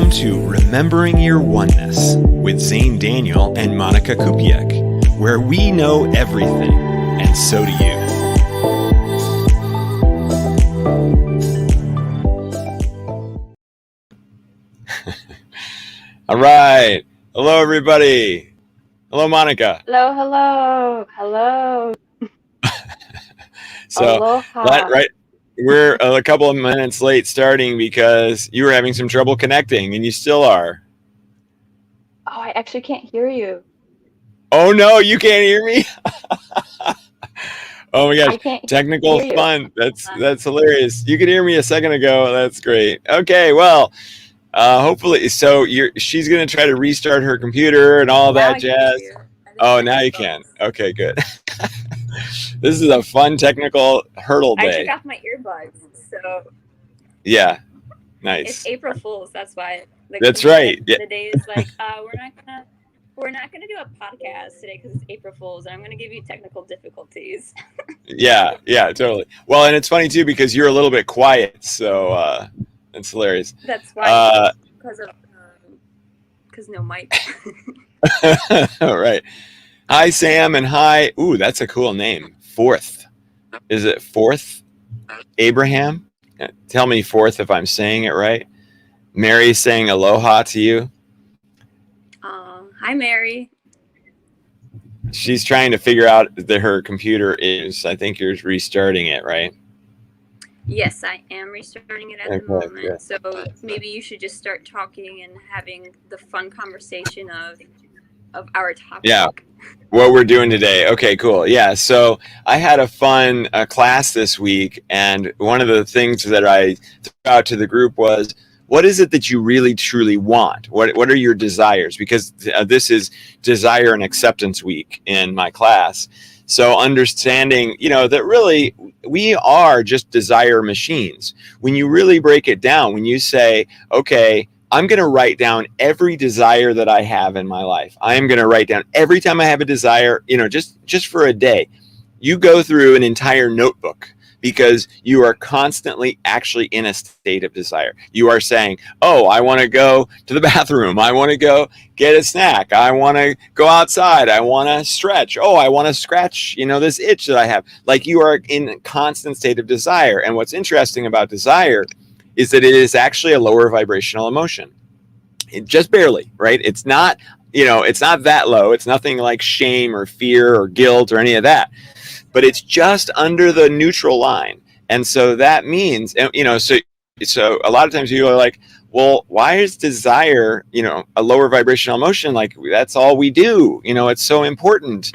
Welcome to Remembering Your Oneness with Xane Daniel and Monika Kupiec, where we know everything, and so do you. All right. Hello, everybody. Hello, Monika. Hello. So, Aloha. right, we're a couple of minutes late starting because you were having some trouble connecting, and you still are. Oh, I actually can't hear you. Oh, no, you can't hear me? Oh my gosh, I can't technical hear you. fun. That's hilarious. You could hear me a second ago. That's great. Okay, well, hopefully, so she's going to try to restart her computer and all that jazz. Oh, now you can. Okay, good. This is a fun technical hurdle day. I took off my earbuds, so yeah, nice. It's April Fool's. That's why. That's right. The day is like we're not gonna do a podcast today because it's April Fool's, and I'm gonna give you technical difficulties. Yeah, totally. Well, and it's funny too because you're a little bit quiet, so it's hilarious. That's why. Because no mic. All right. Hi, Sam, and hi. Ooh, that's a cool name. Fourth. Is it Fourth Abraham? Tell me Fourth if I'm saying it right. Mary's saying aloha to you. Hi, Mary. She's trying to figure out that her computer is, I think you're restarting it, right? Yes, I am restarting it at the moment. Good. So maybe you should just start talking and having the fun conversation of our topic. Yeah, what we're doing today. Okay, cool. Yeah, so I had a fun class this week, and one of the things that I threw out to the group was, what is it that you really truly want? What are your desires? Because this is desire and acceptance week in my class. So understanding, that really we are just desire machines. When you really break it down, when you say, okay, I'm going to write down every desire that I have in my life. I am going to write down every time I have a desire, just for a day. You go through an entire notebook because you are constantly actually in a state of desire. You are saying, oh, I want to go to the bathroom. I want to go get a snack. I want to go outside. I want to stretch. Oh, I want to scratch, this itch that I have. Like you are in a constant state of desire. And what's interesting about desire is that it is actually a lower vibrational emotion. Just barely, right? It's not, it's not that low. It's nothing like shame or fear or guilt or any of that. But it's just under the neutral line. And so that means, so a lot of times people are like, well, why is desire, a lower vibrational emotion? Like that's all we do. It's so important.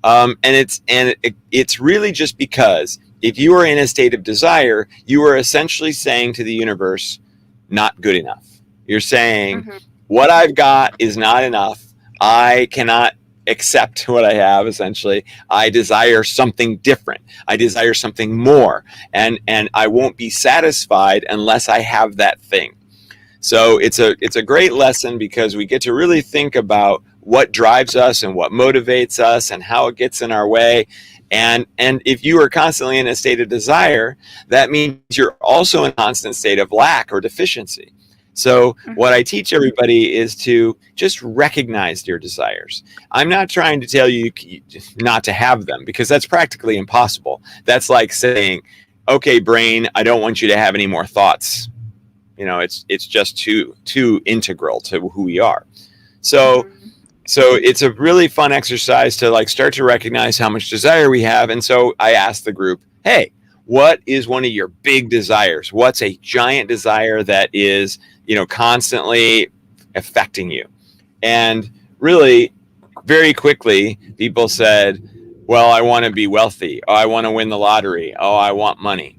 And it's really just because if you are in a state of desire, you are essentially saying to the universe, not good enough. You're saying, what I've got is not enough. I cannot accept what I have, essentially. I desire something different. I desire something more. And I won't be satisfied unless I have that thing. So it's a great lesson because we get to really think about what drives us and what motivates us and how it gets in our way. And if you are constantly in a state of desire, that means you're also in a constant state of lack or deficiency. So what I teach everybody is to just recognize your desires. I'm not trying to tell you not to have them because that's practically impossible. That's like saying, okay, brain, I don't want you to have any more thoughts. It's just too integral to who we are. So it's a really fun exercise to start to recognize how much desire we have. And so I asked the group, hey, what is one of your big desires? What's a giant desire that is, constantly affecting you? And really, very quickly, people said, well, I want to be wealthy. Oh, I want to win the lottery. Oh, I want money.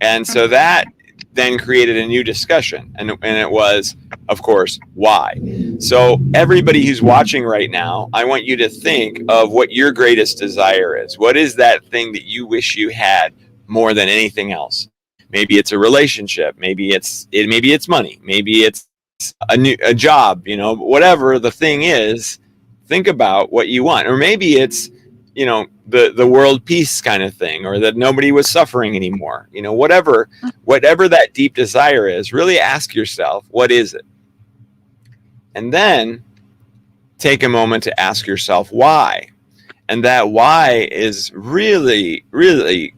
And so that then created a new discussion. And it was, of course, why? So everybody who's watching right now, I want you to think of what your greatest desire is. What is that thing that you wish you had more than anything else? Maybe it's a relationship. Maybe it's money. Maybe it's a job. Whatever the thing is, think about what you want. Or maybe it's the world peace kind of thing, or that nobody was suffering anymore. Whatever that deep desire is, really ask yourself, what is it? And then take a moment to ask yourself why. And that why is really, really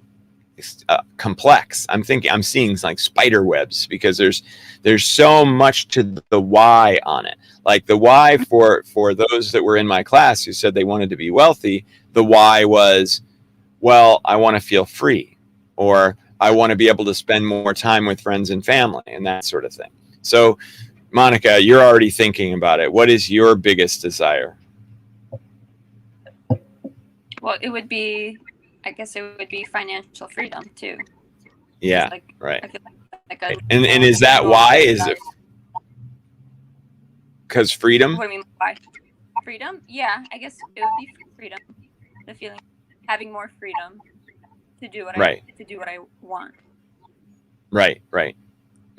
complex. I'm seeing like spider webs, because there's so much to the why on it. Like the why for those that were in my class who said they wanted to be wealthy, the why was, well, I want to feel free, or I want to be able to spend more time with friends and family, and that sort of thing. So, Monika, you're already thinking about it. What is your biggest desire? Well, I guess it would be financial freedom too. Yeah, like, right. I feel like and is that why? Is it because freedom? What do you mean by freedom? Yeah, I guess it would be freedom. The feeling, having more freedom to do what I want. Right.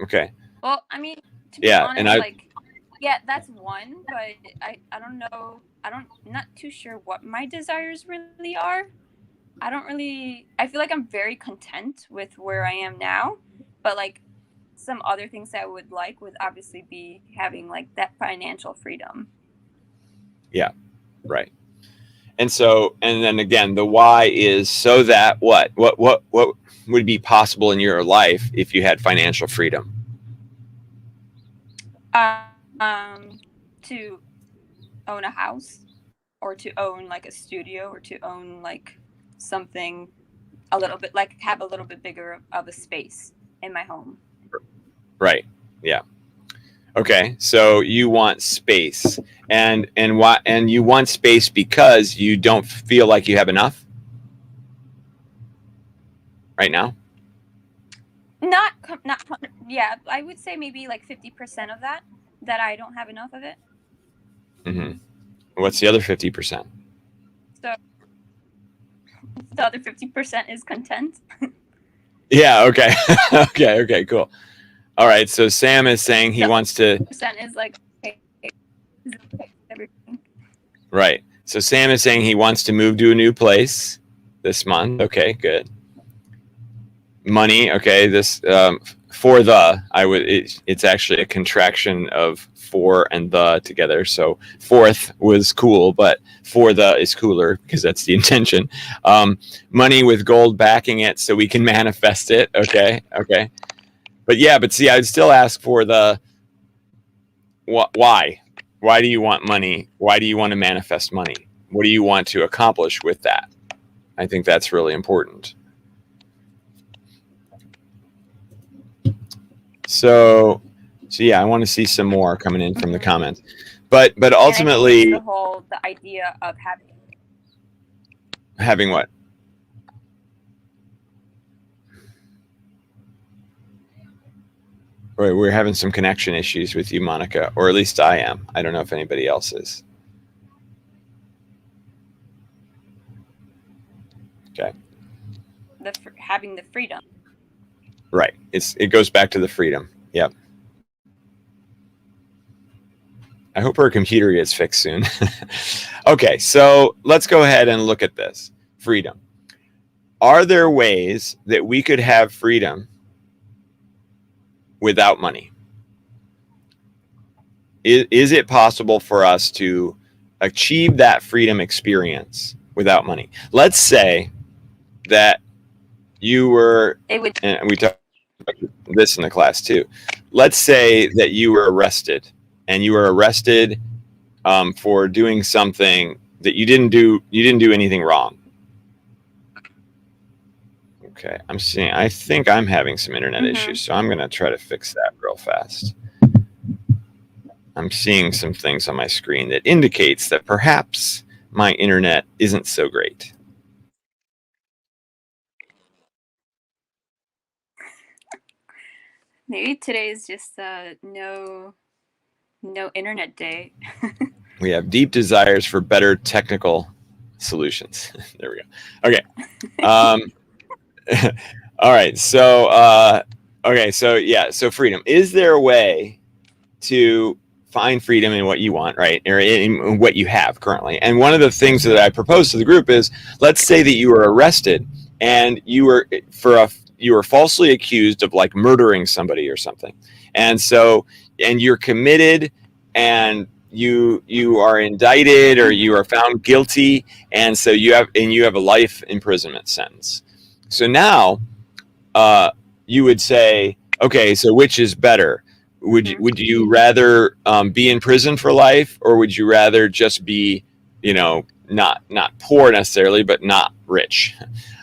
Okay. Well, I mean, to be honest, that's one, but I don't know. I'm not too sure what my desires really are. I feel like I'm very content with where I am now, but like some other things I would obviously be having like that financial freedom. Yeah, right. And then again, the why is so that what would be possible in your life if you had financial freedom? To own a house, or to own like a studio, or to own like something a little bit, like have a little bit bigger of a space in my home. Right. Yeah. Okay. So you want space, and you want space because you don't feel like you have enough right now? Not yeah, I would say maybe like 50% of that I don't have enough of it. Mm-hmm. What's the other 50%? So the other 50% is content. Yeah. Okay. Okay. Cool. All right. So Sam is saying he wants to. Percent is like everything. Right. So Sam is saying he wants to move to a new place this month. Okay. Good. Money. Okay. This it's actually a contraction of for and the together. So fourth was cool, but for the is cooler because that's the intention. Money with gold backing it so we can manifest it. Okay. But see, I'd still ask for the why. Why do you want money? Why do you want to manifest money? What do you want to accomplish with that? I think that's really important. So yeah, I want to see some more coming in from the comments. But ultimately, the idea of having what? We're having some connection issues with you, Monika, or at least I am. I don't know if anybody else is. Okay. Having the freedom. Right. It goes back to the freedom. Yep. I hope her computer gets fixed soon. Okay, so let's go ahead and look at this. Freedom. Are there ways that we could have freedom without money? Is it possible for us to achieve that freedom experience without money? Let's say that you were, and we talked about this in the class too. Let's say that you were arrested, and you were arrested for doing something that you didn't do. You didn't do anything wrong. Okay, I think I'm having some internet issues, so I'm going to try to fix that real fast. I'm seeing some things on my screen that indicates that perhaps my internet isn't so great. Maybe today is just no internet day. We have deep desires for better technical solutions. There we go. Okay. All right. So, so freedom. Is there a way to find freedom in what you want, right? Or in what you have currently? And one of the things that I proposed to the group is, let's say that you were arrested and you were falsely accused of like murdering somebody or something. And you're committed and you are indicted or you are found guilty, and so you have a life imprisonment sentence. So now you would say, okay, so which is better? Would you rather be in prison for life, or would you rather just be, not poor necessarily, but not rich?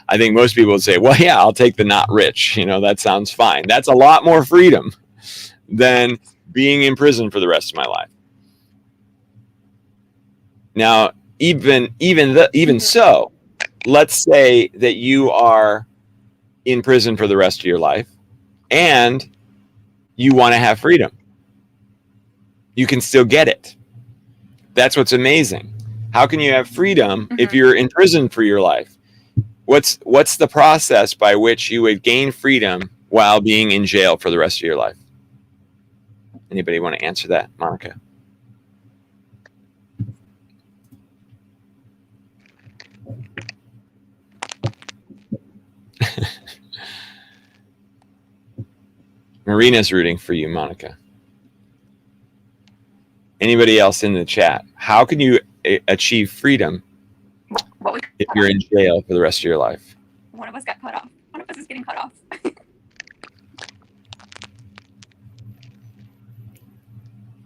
I think most people would say, well, yeah, I'll take the not rich. That sounds fine. That's a lot more freedom than being in prison for the rest of my life. Now, even so, let's say that you are in prison for the rest of your life and you want to have freedom. You can still get it. That's what's amazing. How can you have freedom if you're in prison for your life? What's the process by which you would gain freedom while being in jail for the rest of your life? Anybody want to answer that, Monika? Marina's rooting for you, Monika. Anybody else in the chat? How can you achieve freedom if you're in jail for the rest of your life? One of us got cut off. One of us is getting cut off.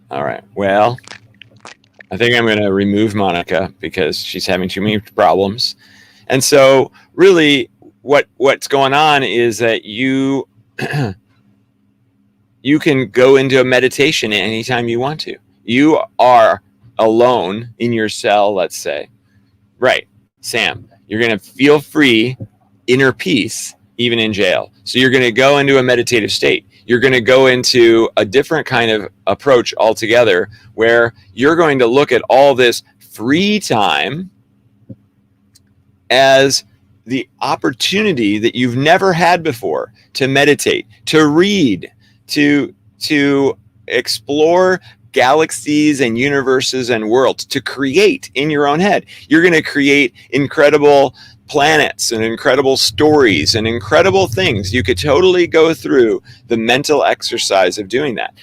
All right. Well, I think I'm going to remove Monika because she's having too many problems. And so really what's going on is that you you can go into a meditation anytime you want to. You are alone in your cell, let's say. Right, Sam, you're going to feel free, inner peace, even in jail. So you're going to go into a meditative state. You're going to go into a different kind of approach altogether, where you're going to look at all this free time as the opportunity that you've never had before to meditate, to read, to explore galaxies and universes and worlds, to create in your own head. You're going to create incredible planets and incredible stories and incredible things. You could totally go through the mental exercise of doing that.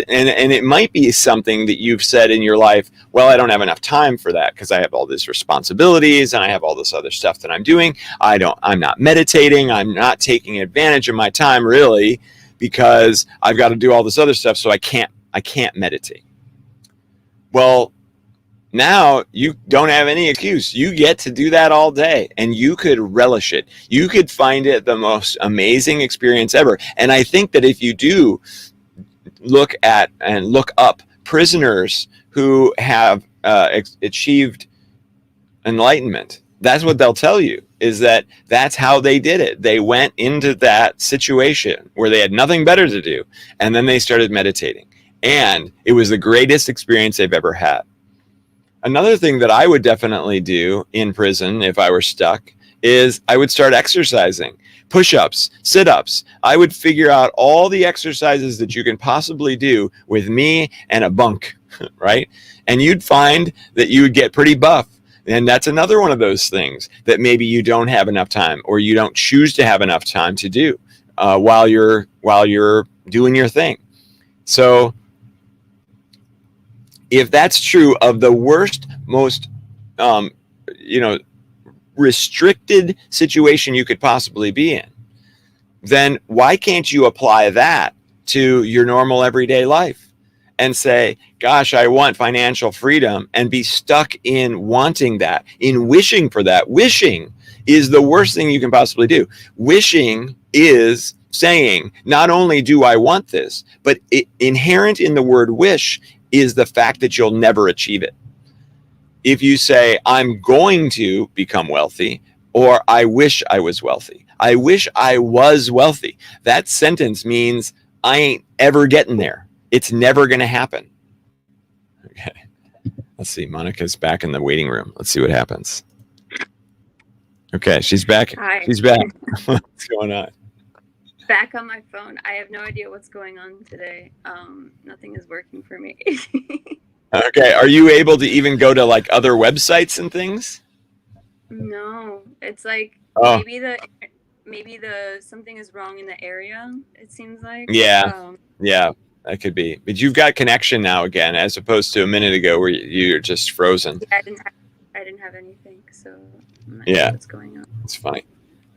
And it might be something that you've said in your life, well, I don't have enough time for that because I have all these responsibilities and I have all this other stuff that I'm doing. I'm not meditating. I'm not taking advantage of my time really because I've got to do all this other stuff. So I can't meditate. Well, now you don't have any excuse. You get to do that all day and you could relish it. You could find it the most amazing experience ever. And I think that if you do look at and look up prisoners who have achieved enlightenment, that's what they'll tell you, is that that's how they did it. They went into that situation where they had nothing better to do, and then they started meditating. And it was the greatest experience they've ever had. Another thing that I would definitely do in prison if I were stuck is I would start exercising. Push-ups, sit-ups. I would figure out all the exercises that you can possibly do with me and a bunk, right? And you'd find that you would get pretty buff. And that's another one of those things that maybe you don't have enough time or you don't choose to have enough time to do while you're doing your thing. So if that's true of the worst, most, restricted situation you could possibly be in, then why can't you apply that to your normal everyday life and say, gosh, I want financial freedom, and be stuck in wanting that, in wishing for that. Wishing is the worst thing you can possibly do. Wishing is saying, not only do I want this, but inherent in the word wish is the fact that you'll never achieve it. If you say, I'm going to become wealthy, or I wish I was wealthy, I wish I was wealthy, that sentence means I ain't ever getting there. It's never going to happen. Okay. Let's see. Monika's back in the waiting room. Let's see what happens. Okay. She's back. Hi. She's back. What's going on? Back on my phone. I have no idea what's going on today. Nothing is working for me. Okay. Are you able to even go to like other websites and things? No, it's like maybe the something is wrong in the area. It seems like. Yeah. Yeah. that could be. But you've got connection now again, as opposed to a minute ago where you're just frozen. Yeah, I didn't have anything, so I'm not Yeah, sure what's going on. it's funny.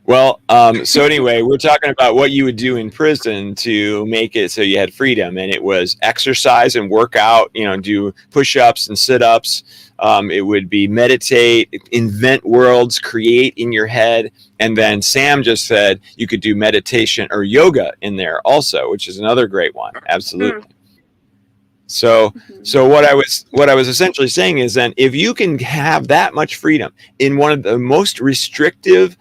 Well, so anyway, we're talking about what you would do in prison to make it so you had freedom, and it was exercise and work out, do push-ups and sit-ups. It would be meditate, invent worlds, create in your head. And then Sam just said you could do meditation or yoga in there also, which is another great one. Absolutely. So what I was essentially saying is, then if you can have that much freedom in one of the most restrictive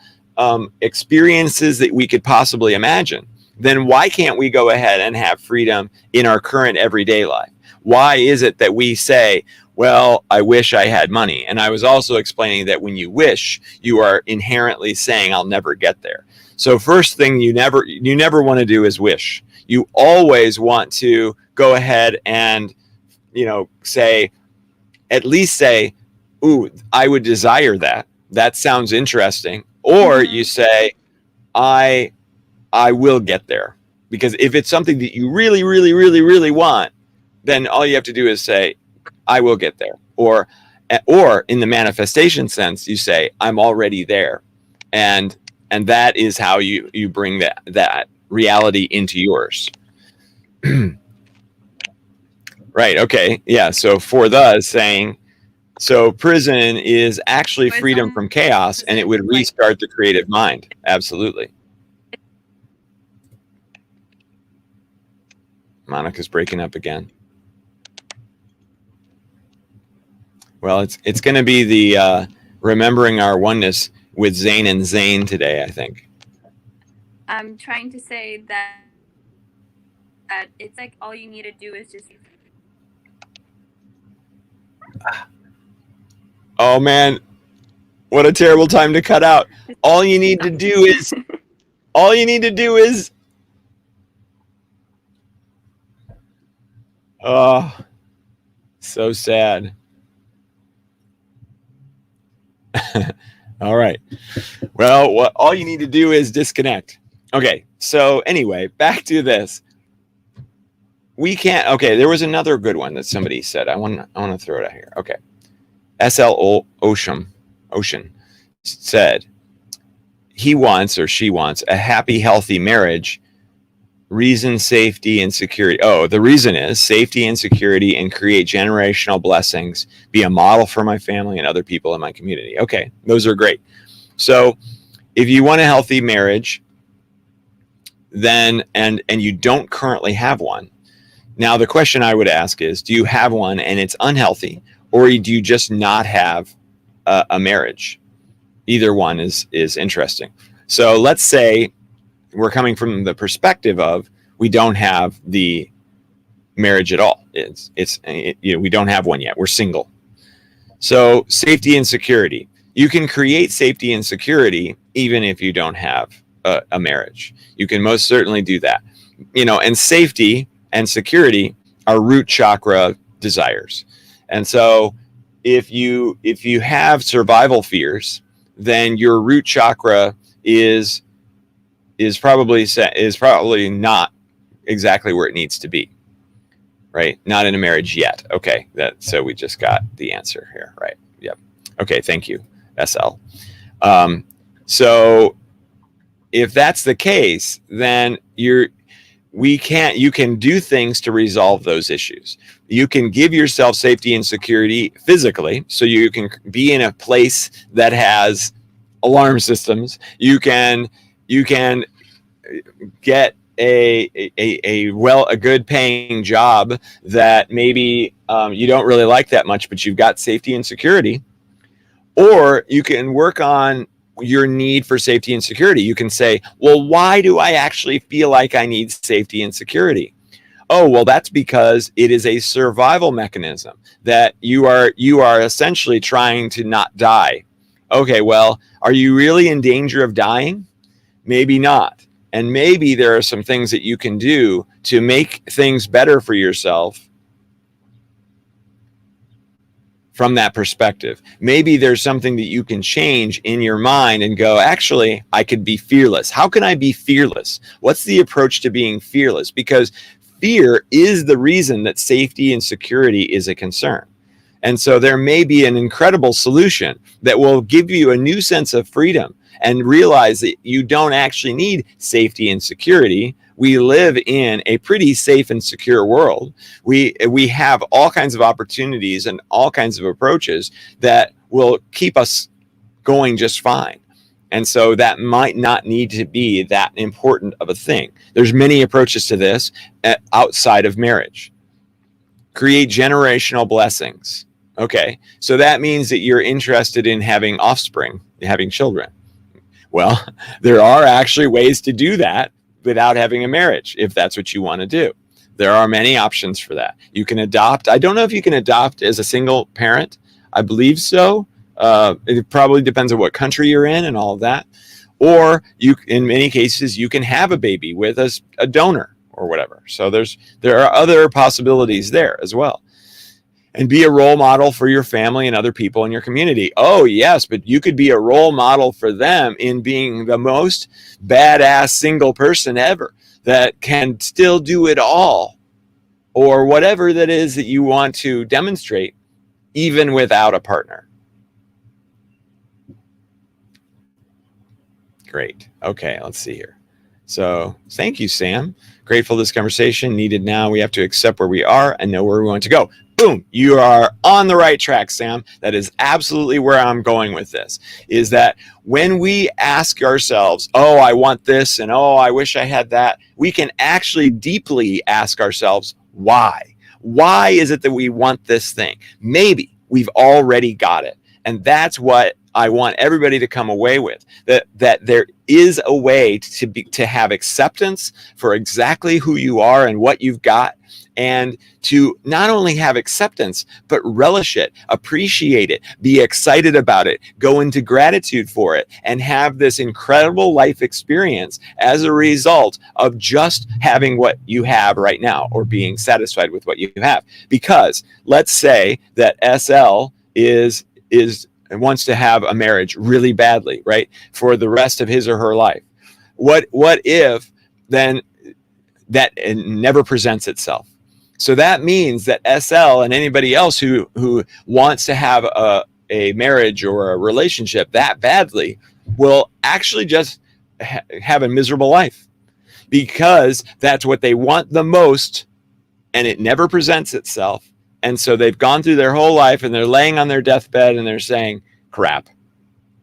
experiences that we could possibly imagine, then why can't we go ahead and have freedom in our current everyday life? Why is it that we say, well, I wish I had money? And I was also explaining that when you wish, you are inherently saying, I'll never get there. So first thing you never want to do is wish. You always want to go ahead and, at least say, ooh, I would desire that. That sounds interesting. Or you say, I will get there. Because if it's something that you really, really, really, really want, then all you have to do is say, I will get there. Or in the manifestation sense, you say, I'm already there. And that is how you bring that reality into yours. Right. Okay. Yeah. So for the saying, so prison is actually freedom from chaos, and it would restart the creative mind. Absolutely. Monica's breaking up again. Well, it's going to be the remembering our oneness with Xane and Xane today, I think. I'm trying to say that it's like all you need to do is just... Oh, man. What a terrible time to cut out. All you need to do is... Oh, so sad. All right. Well, all you need to do is disconnect. Okay. So anyway, back to this. We can't. Okay. There was another good one that somebody said. I want to throw it out here. Okay. SL Ocean said he wants, or she wants, a happy, healthy marriage. Reason, safety, and security. Oh, the reason is safety and security, and create generational blessings, be a model for my family and other people in my community. Okay, those are great. So if you want a healthy marriage, then, and you don't currently have one, now the question I would ask is, do you have one and it's unhealthy, or do you just not have a marriage? Either one is interesting. So let's say we're coming from the perspective of we don't have the marriage at all. We don't have one yet. We're single. So safety and security. You can create safety and security even if you don't have a marriage. You can most certainly do that. And safety and security are root chakra desires. And so if you have survival fears, then your root chakra is probably not exactly where it needs to be, right? Not in a marriage yet. Okay, so we just got the answer here, right? Yep. Okay, thank you, SL. So if that's the case, then you can do things to resolve those issues. You can give yourself safety and security physically, so you can be in a place that has alarm systems. You can get a good paying job that maybe you don't really like that much, but you've got safety and security. Or you can work on your need for safety and security. You can say, well, why do I actually feel like I need safety and security? Oh, well, that's because it is a survival mechanism that you are essentially trying to not die. Okay, well, are you really in danger of dying? Maybe not. And maybe there are some things that you can do to make things better for yourself from that perspective. Maybe there's something that you can change in your mind and go, actually, I could be fearless. How can I be fearless? What's the approach to being fearless? Because fear is the reason that safety and security is a concern. And so there may be an incredible solution that will give you a new sense of freedom and realize that you don't actually need safety and security. We live in a pretty safe and secure world. We have all kinds of opportunities and all kinds of approaches that will keep us going just fine. And so that might not need to be that important of a thing. There's many approaches to this outside of marriage. Create generational blessings. Okay, so that means that you're interested in having offspring, having children. Well, there are actually ways to do that without having a marriage, if that's what you want to do. There are many options for that. You can adopt. I don't know if you can adopt as a single parent. I believe so. It probably depends on what country you're in and all of that. Or you, in many cases, you can have a baby with a donor or whatever. So there are other possibilities there as well. And be a role model for your family and other people in your community. Oh, yes, but you could be a role model for them in being the most badass single person ever that can still do it all, or whatever that is that you want to demonstrate, even without a partner. Great. Okay, let's see here. So thank you, Sam. Grateful this conversation needed now. We have to accept where we are and know where we want to go. Boom, you are on the right track, Sam. That is absolutely where I'm going with this, is that when we ask ourselves, oh, I want this, and oh, I wish I had that, we can actually deeply ask ourselves, why? Why is it that we want this thing? Maybe we've already got it. And that's what I want everybody to come away with, that there is a way to have acceptance for exactly who you are and what you've got, and to not only have acceptance, but relish it, appreciate it, be excited about it, go into gratitude for it, and have this incredible life experience as a result of just having what you have right now, or being satisfied with what you have. Because let's say that SL and wants to have a marriage really badly, right, for the rest of his or her life. What if then that never presents itself? So that means that SL and anybody else who wants to have a marriage or a relationship that badly will actually just have a miserable life, because that's what they want the most, and it never presents itself. And so they've gone through their whole life and they're laying on their deathbed and they're saying, crap,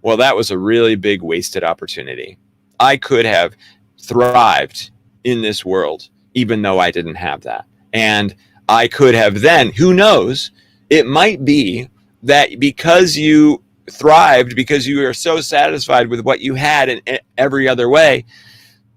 well, that was a really big wasted opportunity. I could have thrived in this world, even though I didn't have that. And I could have then, who knows, it might be that because you thrived, because you are so satisfied with what you had in every other way,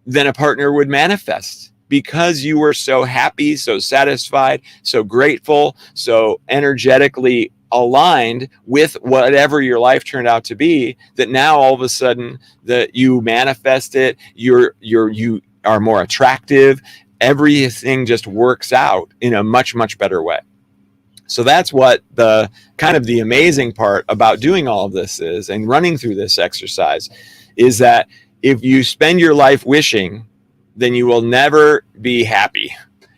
then a partner would manifest. Because you were so happy, so satisfied, so grateful, so energetically aligned with whatever your life turned out to be, that now all of a sudden that you manifest it, you are more attractive. Everything just works out in a much, much better way. So that's what the kind of the amazing part about doing all of this is, and running through this exercise, is that if you spend your life wishing, then you will never be happy.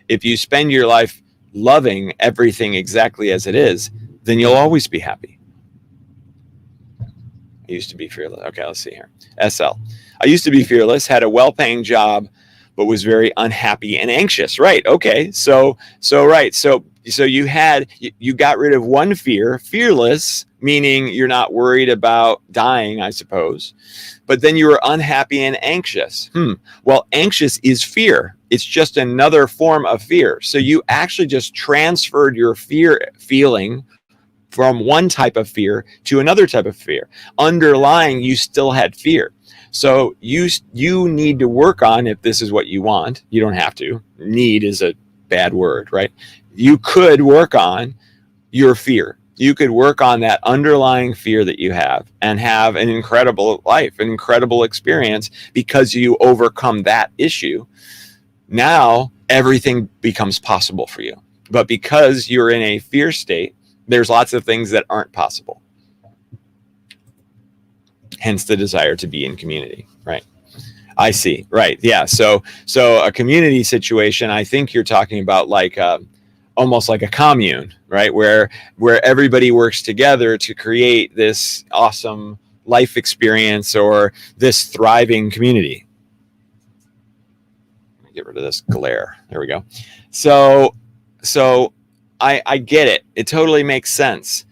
If you spend your life loving everything exactly as it is, then you'll always be happy. I used to be fearless. Okay, let's see here. SL. I used to be fearless, had a well-paying job, but was very unhappy and anxious. Right. Okay. So you got rid of one fear, fearless, meaning you're not worried about dying, I suppose. But then you were unhappy and anxious. Well, anxious is fear. It's just another form of fear. So you actually just transferred your fear feeling from one type of fear to another type of fear. Underlying, you still had fear. So you need to work on, if this is what you want, you don't have to. Need is a bad word, right? You could work on your fear. You could work on that underlying fear that you have and have an incredible life, an incredible experience, because you overcome that issue. Now everything becomes possible for you. But because you're in a fear state, there's lots of things that aren't possible. Hence the desire to be in community, right? I see. Right. Yeah. So a community situation, I think you're talking about like almost like a commune, right? Where everybody works together to create this awesome life experience or this thriving community. Let me get rid of this glare. There we go. So I get it. It totally makes sense.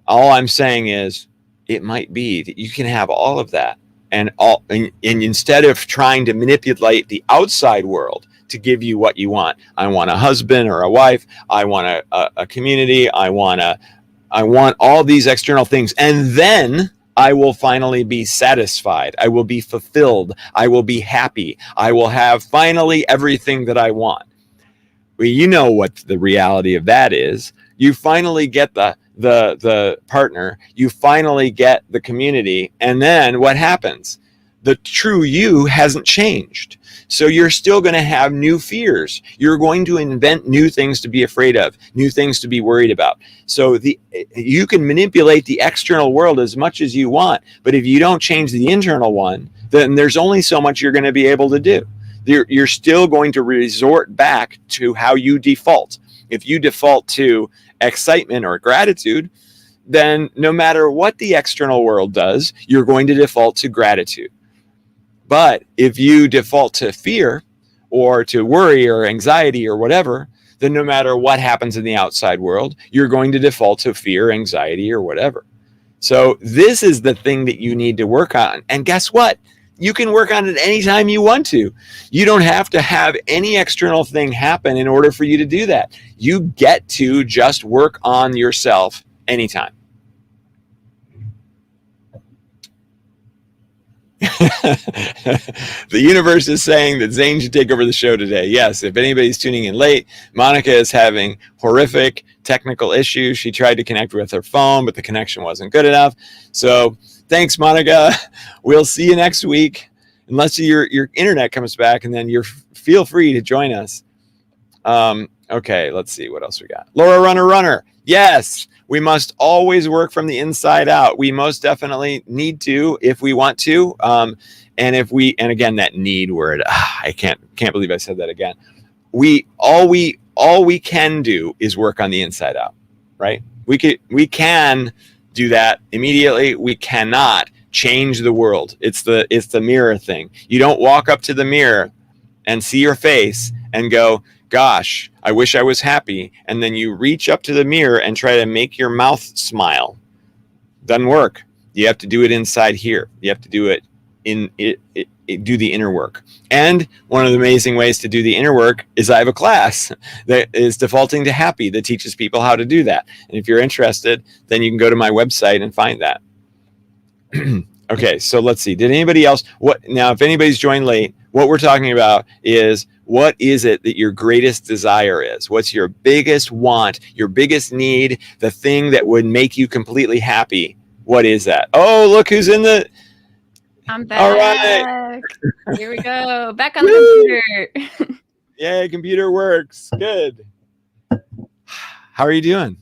All I'm saying is it might be that you can have all of that and instead of trying to manipulate the outside world to give you what you want. I want a husband or a wife. I want a community. I want all these external things. And then I will finally be satisfied. I will be fulfilled. I will be happy. I will have finally everything that I want. Well, you know what the reality of that is. You finally get the partner, you finally get the community, and then what happens? The true you hasn't changed. So you're still going to have new fears. You're going to invent new things to be afraid of, new things to be worried about. So you can manipulate the external world as much as you want, but if you don't change the internal one, then there's only so much you're going to be able to do. You're still going to resort back to how you default. If you default to excitement or gratitude, then no matter what the external world does, you're going to default to gratitude. But if you default to fear or to worry or anxiety or whatever, then no matter what happens in the outside world, you're going to default to fear, anxiety, or whatever. So this is the thing that you need to work on. And guess what? You can work on it anytime you want to. You don't have to have any external thing happen in order for you to do that. You get to just work on yourself anytime. The universe is saying that Xane should take over the show today. Yes, if anybody's tuning in late, Monika is having horrific technical issues. She tried to connect with her phone, but the connection wasn't good enough. So thanks, Monika. We'll see you next week, unless your internet comes back, and then feel free to join us. Okay, let's see what else we got. Laura Runner. Yes, we must always work from the inside out. We most definitely need to if we want to. And again, that need word, I can't believe I said that again. All we can do is work on the inside out, right? We can do that immediately. We cannot change the world. It's the mirror thing. You don't walk up to the mirror and see your face and go, gosh, I wish I was happy. And then you reach up to the mirror and try to make your mouth smile. Doesn't work. You have to do it inside here. You have to do it do the inner work. And one of the amazing ways to do the inner work is I have a class that is defaulting to happy that teaches people how to do that. And if you're interested, then you can go to my website and find that. Okay, so let's see. Did anybody else? Now, if anybody's joined late, what we're talking about is, what is it that your greatest desire is? What's your biggest want, your biggest need, the thing that would make you completely happy? What is that? Oh, look who's in the... I'm back. All right. Here we go. Back on the computer. Yay, computer works. Good. How are you doing?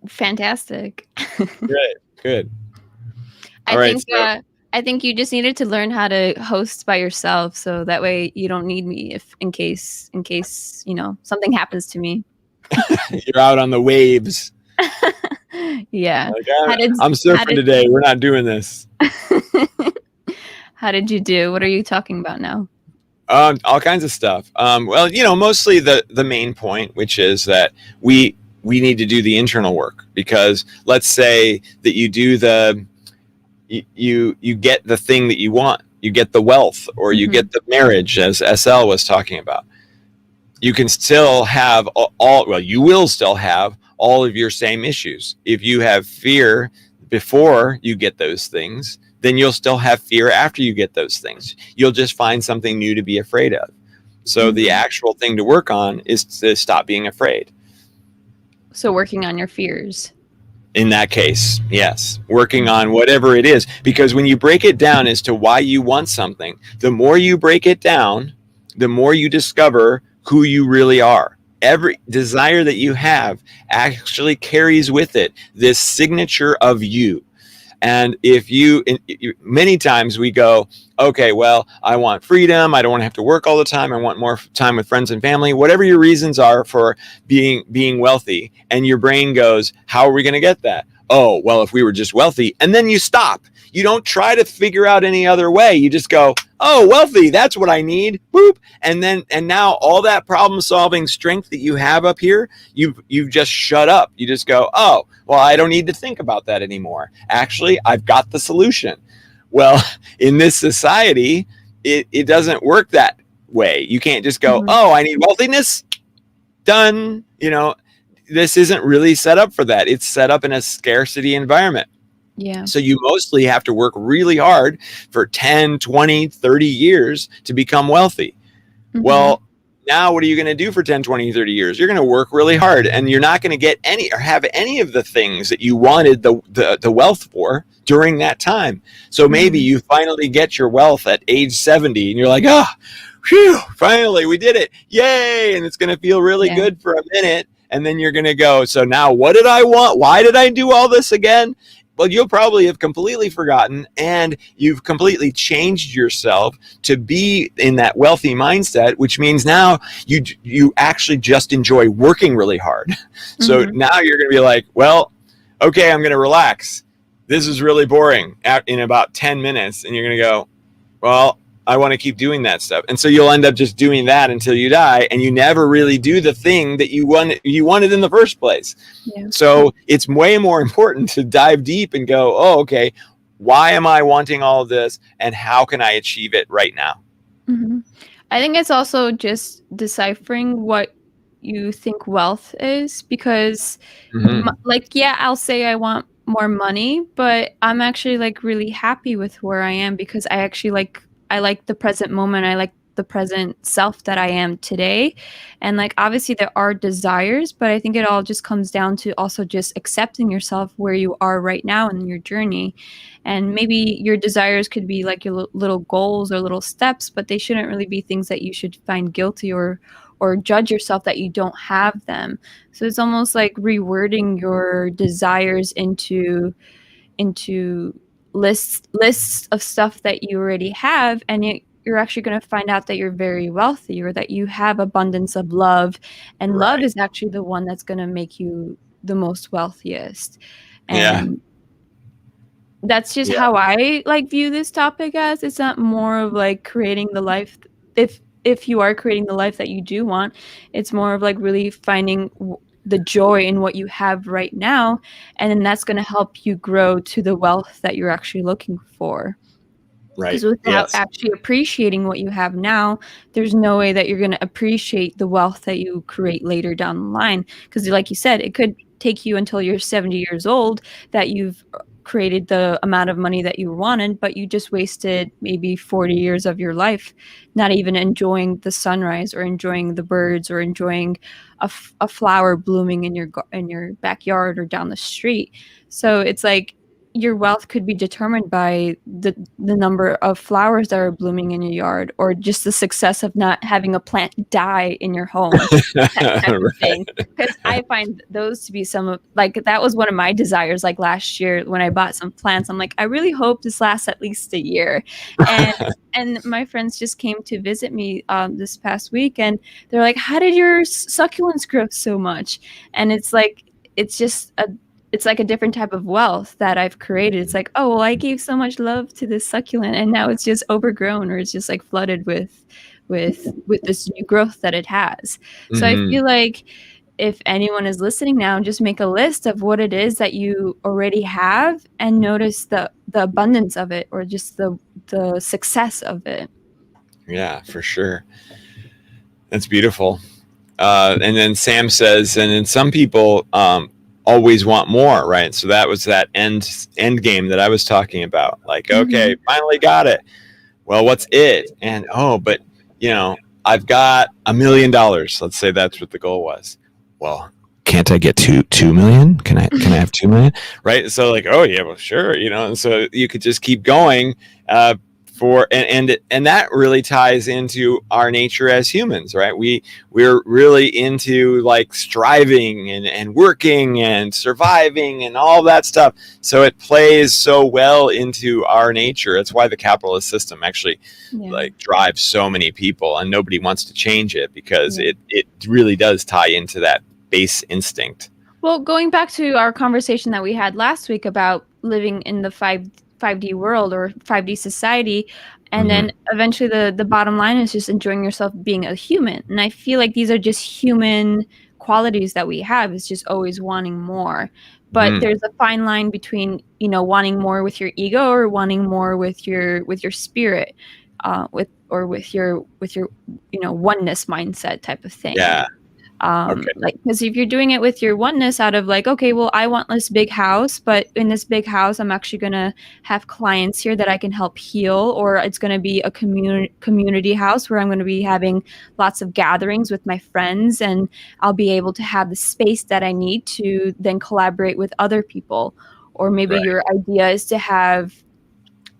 Fantastic. Great. Good. I think you just needed to learn how to host by yourself, so that way you don't need me in case something happens to me. You're out on the waves. Yeah. Like, I'm surfing today. We're not doing this. How did you do? What are you talking about now? All kinds of stuff. Well, mostly the main point, which is that we need to do the internal work, because let's say that you do you get the thing that you want. You get the wealth, or you get the marriage, as SL was talking about. You can still have you will still have all of your same issues. If you have fear before you get those things, then you'll still have fear after you get those things. You'll just find something new to be afraid of. So the actual thing to work on is to stop being afraid. So working on your fears. In that case, yes. Working on whatever it is. Because when you break it down as to why you want something, the more you break it down, the more you discover who you really are. Every desire that you have actually carries with it this signature of you. And many times we go, okay, well, I want freedom. I don't want to have to work all the time. I want more time with friends and family, whatever your reasons are for being wealthy. And your brain goes, how are we going to get that? Oh, well, if we were just wealthy. And then you stop. You don't try to figure out any other way. You just go, oh, wealthy, that's what I need. Boop. And now all that problem solving strength that you have up here, you've just shut up. You just go, oh, well, I don't need to think about that anymore. Actually, I've got the solution. Well, in this society, it doesn't work that way. You can't just go, oh, I need wealthiness. Done. This isn't really set up for that. It's set up in a scarcity environment. Yeah. So you mostly have to work really hard for 10, 20, 30 years to become wealthy. Well, now what are you going to do for 10, 20, 30 years? You're going to work really hard, and you're not going to get any or have any of the things that you wanted the wealth for during that time. So maybe you finally get your wealth at age 70 and you're like, oh, phew, finally we did it. Yay. And it's going to feel really good for a minute. And then you're going to go, so now what did I want? Why did I do all this again? Well, you'll probably have completely forgotten, and you've completely changed yourself to be in that wealthy mindset, which means now you actually just enjoy working really hard. So now you're going to be like, well, okay, I'm going to relax. This is really boring in about 10 minutes. And you're going to go, well, I want to keep doing that stuff. And so you'll end up just doing that until you die, and you never really do the thing that you wanted in the first place. Yeah. So it's way more important to dive deep and go, oh, okay, why am I wanting all of this, and how can I achieve it right now? I think it's also just deciphering what you think wealth is, because I'll say I want more money, but I'm actually like really happy with where I am, because I actually I like the present moment. I like the present self that I am today. And like, obviously there are desires, but I think it all just comes down to also just accepting yourself where you are right now in your journey. And maybe your desires could be like your little goals or little steps, but they shouldn't really be things that you should find guilty or judge yourself that you don't have them. So it's almost like rewording your desires into lists of stuff that you already have, and you're actually going to find out that you're very wealthy, or that you have abundance of love, and love is actually the one that's going to make you the most wealthiest. And that's just how I view this topic as. It's not more of like creating the life, if you are creating the life that you do want, it's more of like really finding the joy in what you have right now, and then that's going to help you grow to the wealth that you're actually looking for. Because without actually appreciating what you have now, there's no way that you're going to appreciate the wealth that you create later down the line. Because like you said, it could take you until you're 70 years old that you've created the amount of money that you wanted, but you just wasted maybe 40 years of your life not even enjoying the sunrise, or enjoying the birds, or enjoying a flower blooming in your backyard or down the street. So it's like your wealth could be determined by the number of flowers that are blooming in your yard, or just the success of not having a plant die in your home. That type of thing. Because I find those to be that was one of my desires. Like last year when I bought some plants, I'm like, I really hope this lasts at least a year. And my friends just came to visit me this past week, and they're like, how did your succulents grow so much? And it's like a different type of wealth that I've created. It's like, oh, well, I gave so much love to this succulent, and now it's just overgrown, or it's just like flooded with this new growth that it has. So I feel like if anyone is listening now, just make a list of what it is that you already have, and notice the abundance of it, or just the success of it. Yeah, for sure. That's beautiful. And then Sam says, and then some people always want more, right? So that was that end game that I was talking about. Like, okay, finally got it. Well, what's it? And but I've got $1 million. Let's say that's what the goal was. Well, can't I get $2 million? Can I have $2 million? Right? So like, oh yeah, well sure, and so you could just keep going and that really ties into our nature as humans, right? We're really into like striving and working and surviving and all that stuff. So it plays so well into our nature. That's why the capitalist system actually like drives so many people, and nobody wants to change it, because it really does tie into that base instinct. Well, going back to our conversation that we had last week about living in the 5D world or 5D society, and then eventually the bottom line is just enjoying yourself being a human. And I feel like these are just human qualities that we have. It's just always wanting more. But there's a fine line between, you know, wanting more with your ego or wanting more with your spirit, with your you know, oneness mindset type of thing. Yeah. Like, because if you're doing it with your oneness out of like, okay, well, I want this big house, but in this big house, I'm actually going to have clients here that I can help heal, or it's going to be a community house where I'm going to be having lots of gatherings with my friends, and I'll be able to have the space that I need to then collaborate with other people. Or maybe your idea is to have,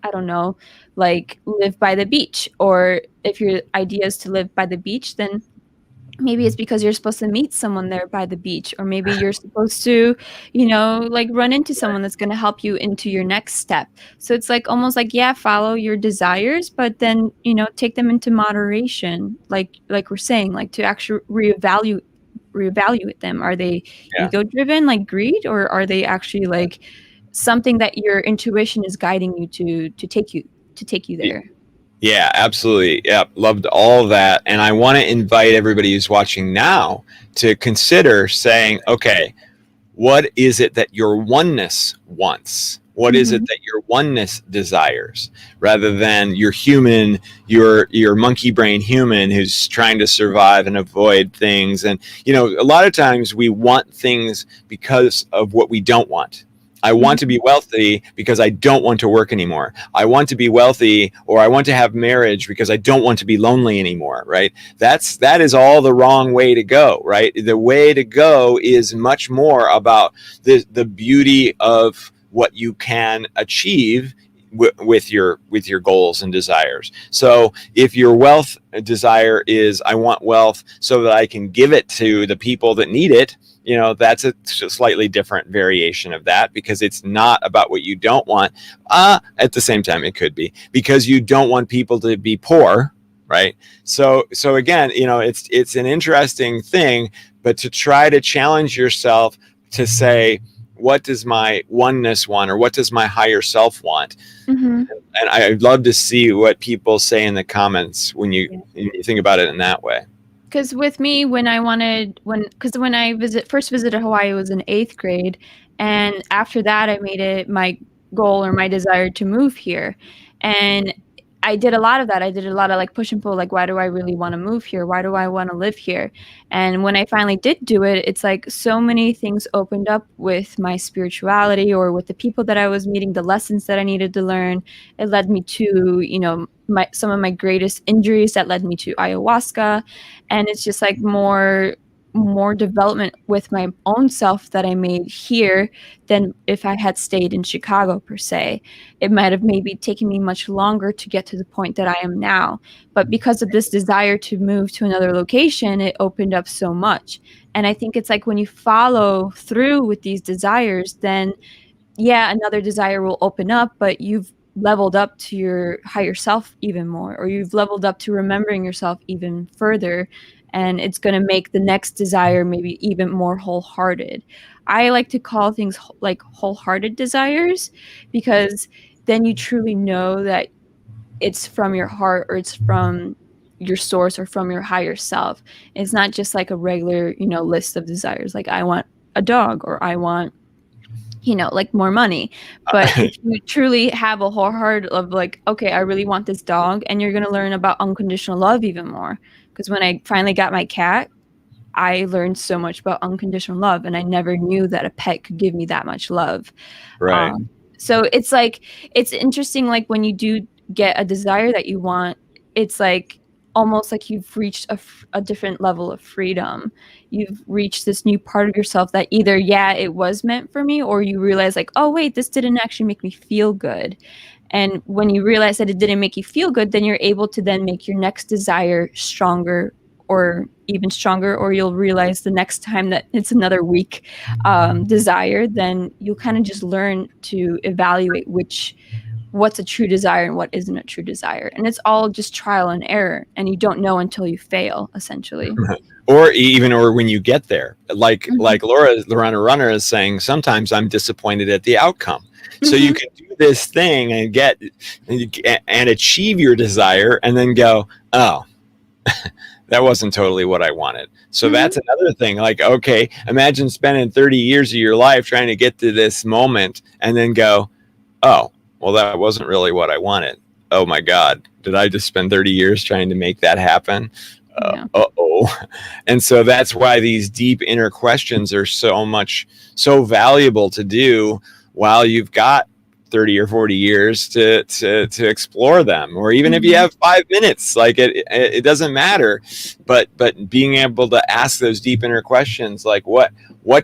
I don't know, like live by the beach. Or if your idea is to live by the beach, then maybe it's because you're supposed to meet someone there by the beach, or maybe you're supposed to, you know, like run into someone that's going to help you into your next step. So it's like almost like, yeah, follow your desires, but then, you know, take them into moderation. Like we're saying, like to actually reevaluate them. Are they ego driven, like greed, or are they actually like something that your intuition is guiding you to take you there? Yeah, absolutely. Yeah, loved all that. And I want to invite everybody who's watching now to consider saying, okay, what is it that your oneness wants? What is it that your oneness desires, rather than your human, your monkey brain human who's trying to survive and avoid things? And, you know, a lot of times we want things because of what we don't want. I want to be wealthy because I don't want to work anymore. I want to be wealthy, or I want to have marriage because I don't want to be lonely anymore, right? That is all the wrong way to go, right? The way to go is much more about the beauty of what you can achieve with your goals and desires. So if your wealth desire is, I want wealth so that I can give it to the people that need it, you know, that's a slightly different variation of that, because it's not about what you don't want. At the same time, it could be because you don't want people to be poor, right? So again, you know, it's an interesting thing, but to try to challenge yourself to say, what does my oneness want, or what does my higher self want? And I'd love to see what people say in the comments when you think about it in that way. Because with me, when I first visited Hawaii, it was in 8th grade, and after that, I made it my goal or my desire to move here, and I did a lot of that. I did a lot of like push and pull, like, why do I really want to move here? Why do I want to live here? And when I finally did do it, it's like so many things opened up with my spirituality, or with the people that I was meeting, the lessons that I needed to learn. It led me to, you know, some of my greatest injuries that led me to ayahuasca. And it's just like more development with my own self that I made here than if I had stayed in Chicago per se. It might have maybe taken me much longer to get to the point that I am now. But because of this desire to move to another location, it opened up so much. And I think it's like when you follow through with these desires, then yeah, another desire will open up, but you've leveled up to your higher self even more, or you've leveled up to remembering yourself even further, and it's going to make the next desire maybe even more wholehearted. I like to call things like wholehearted desires, because then you truly know that it's from your heart, or it's from your source, or from your higher self. It's not just like a regular, you know, list of desires, like I want a dog, or I want, you know, like more money. But if you truly have a whole heart of like, okay, I really want this dog, and you're going to learn about unconditional love even more. Because when I finally got my cat, I learned so much about unconditional love, and I never knew that a pet could give me that much love. Right. So it's like, it's interesting, like when you do get a desire that you want, it's like almost like you've reached a different level of freedom. You've reached this new part of yourself that either, yeah, it was meant for me, or you realize like, oh wait, this didn't actually make me feel good. And when you realize that it didn't make you feel good, then you're able to then make your next desire stronger or even stronger, or you'll realize the next time that it's another weak desire, then you'll kind of just learn to evaluate what's a true desire and what isn't a true desire. And it's all just trial and error, and you don't know until you fail, essentially. Or when you get there, like Lorana Runner is saying, sometimes I'm disappointed at the outcome. So you can do this thing and get and achieve your desire, and then go, oh, that wasn't totally what I wanted. So that's another thing. Like, okay, imagine spending 30 years of your life trying to get to this moment, and then go, oh, well, that wasn't really what I wanted. Oh my God, did I just spend 30 years trying to make that happen? Uh-oh. And so that's why these deep inner questions are so valuable to do while you've got 30 or 40 years to explore them, or even if you have 5 minutes, like it doesn't matter, but being able to ask those deep inner questions, like what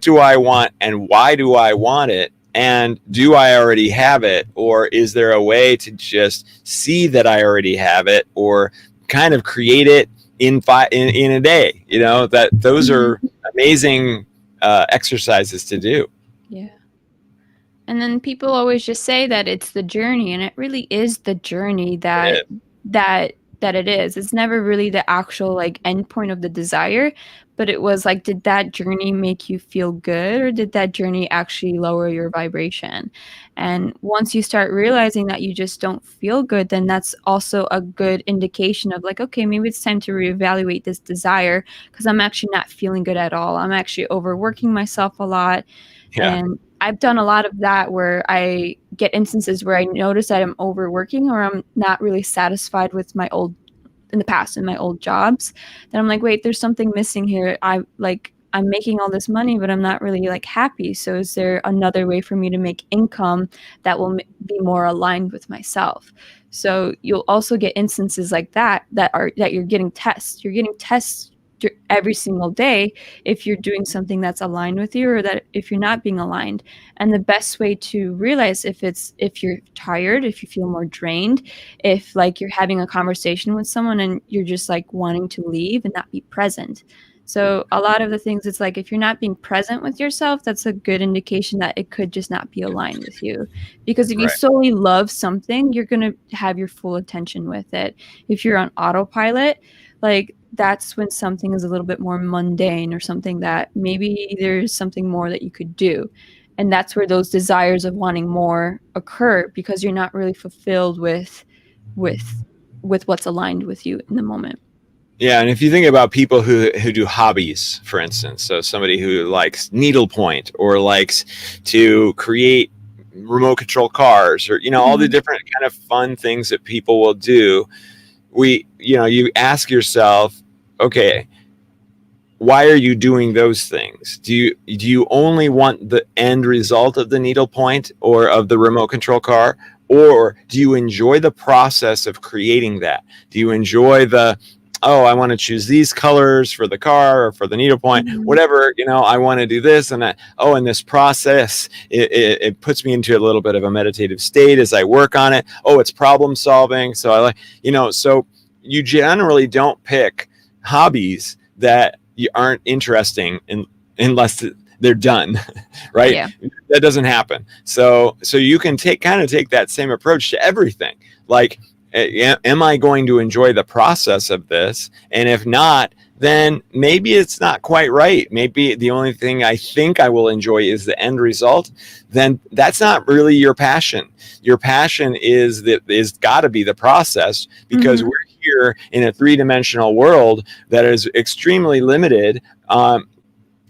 do I want and why do I want it? And do I already have it? Or is there a way to just see that I already have it, or kind of create it in a day? You know, that those are amazing exercises to do. Yeah. And then people always just say that it's the journey, and it really is the journey that it is. It's never really the actual like end point of the desire, but it was like, did that journey make you feel good, or did that journey actually lower your vibration? And once you start realizing that you just don't feel good, then that's also a good indication of like, okay, maybe it's time to reevaluate this desire, because I'm actually not feeling good at all. I'm actually overworking myself a lot. And I've done a lot of that, where I get instances where I notice that I'm overworking, or I'm not really satisfied with my old jobs. Then I'm like, wait, there's something missing here. I'm making all this money, but I'm not really like happy. So is there another way for me to make income that will be more aligned with myself? So you'll also get instances like that you're getting tests. You're getting tests every single day if you're doing something that's aligned with you, or that if you're not being aligned. And the best way to realize if you're tired, if you feel more drained, if like you're having a conversation with someone and you're just like wanting to leave and not be present. So a lot of the things, it's like if you're not being present with yourself, that's a good indication that it could just not be aligned with you. Because if you solely love something, you're going to have your full attention with it. If you're on autopilot, like that's when something is a little bit more mundane, or something that maybe there's something more that you could do. And that's where those desires of wanting more occur, because you're not really fulfilled with what's aligned with you in the moment. Yeah, and if you think about people who do hobbies, for instance, so somebody who likes needlepoint, or likes to create remote control cars, or all the different kind of fun things that people will do, you ask yourself, okay, why are you doing those things? Do you only want the end result of the needlepoint or of the remote control car, or do you enjoy the process of creating that? Do you enjoy I want to choose these colors for the car or for the needlepoint, whatever, I want to do this and that. In this process, it puts me into a little bit of a meditative state as I work on it. It's problem solving. So I like, so you generally don't pick hobbies that you aren't interesting unless they're done, right? Yeah. That doesn't happen. So you can take that same approach to everything. Like, am I going to enjoy the process of this? And if not, then maybe it's not quite right. Maybe the only thing I think I will enjoy is the end result. Then that's not really your passion. Your passion is got to be the process, because we're here in a three-dimensional world that is extremely limited.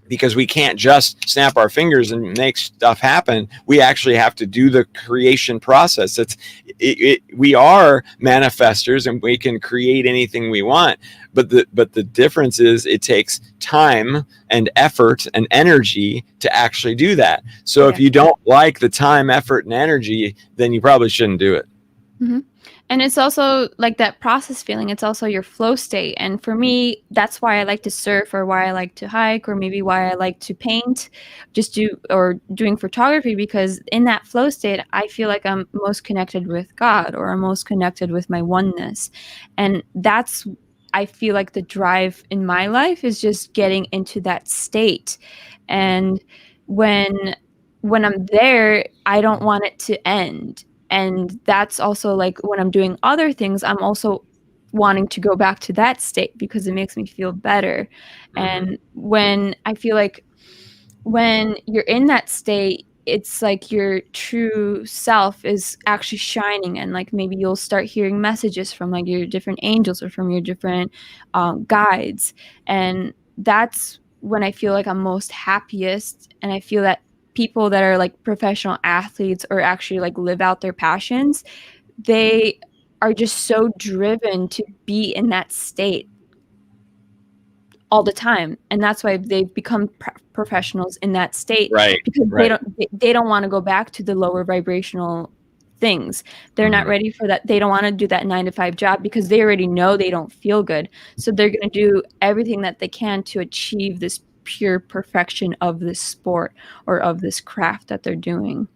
Because we can't just snap our fingers and make stuff happen. We actually have to do the creation process. We are manifestors, and we can create anything we want. But the difference is it takes time and effort and energy to actually do that. So if you don't like the time, effort, and energy, then you probably shouldn't do it. Mm-hmm. And it's also like that process feeling. It's also your flow state. And for me, that's why I like to surf, or why I like to hike, or maybe why I like to paint, or doing photography, because in that flow state, I feel like I'm most connected with God, or I'm most connected with my oneness. And I feel like the drive in my life is just getting into that state. And when I'm there, I don't want it to end. And that's also like when I'm doing other things, I'm also wanting to go back to that state because it makes me feel better. And when I feel like when you're in that state, it's like your true self is actually shining, and like maybe you'll start hearing messages from like your different angels, or from your different guides. And that's when I feel like I'm most happiest. And I feel that people that are like professional athletes, or actually like live out their passions, they are just so driven to be in that state all the time. And that's why they've become professionals in that state, Right. because Right. they don't want to go back to the lower vibrational things. They're not ready for that. They don't want to do that 9-to-5 job, because they already know they don't feel good. So they're going to do everything that they can to achieve this pure perfection of this sport, or of this craft that they're doing.